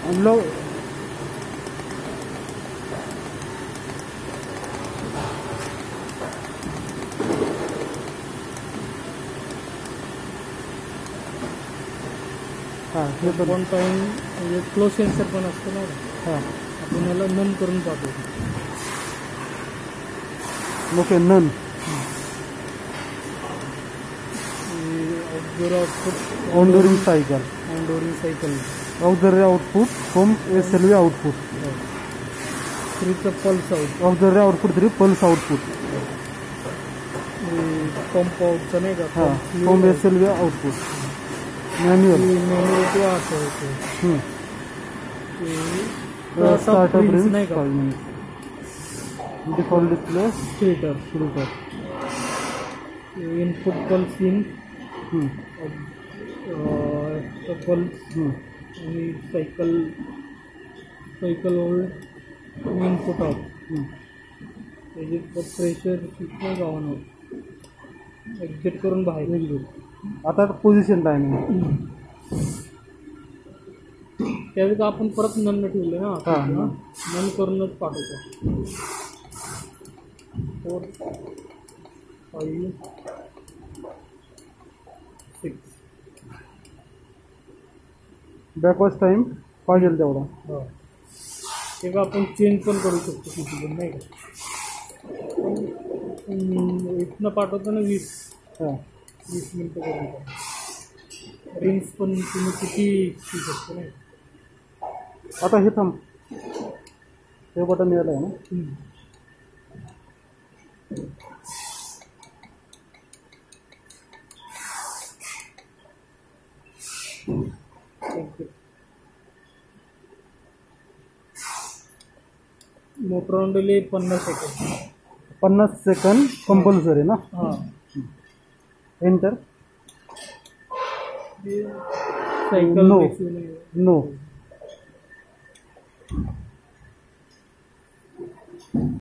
हम लोग हाँ हे पण वन टाइम म्हणजे फ्लो सेन्सर पण असतो ना. हां आपण याला नन करून पाहतो. ओके नन observe output on during cycle on during cycle. Auxiliary output from SLV output थ्रीचं pulse out. Auxiliary output 3 pulse output pump आउटचं नाही का. हां फ्रॉम SLV आउटपुट मॅन्युअल मेन्युअलिटी असं होतं. स्टार्टअप प्रिन्स नाही का. Default display filter input pulse in pulse आणि सायकल होल्ड इनपुट आउट. त्याचे प्रेशर शिकणं जाऊन आउट एक्झिट करून बाहेर एक्झिट. आता पोझिशन टायमिंग त्यावेळी आपण परत नन ठेवलं ना. हां नन करूनच पाठवतो. 4 5 6 बॅकवर्ड टाईम पाहिजे तेवढा. हां ते का आपण चेंज पण करू शकतो किती पण नाही का. इथनं पाठवतो ना 20 मिनटं करून रिंग्स पण तुम्ही किती शिकू शकतो नाही. आता हे थांब हे बटन यायला आहे ना. Motor on delay 50 second. 50 second compulsory ना. हां एंटर सायकल नो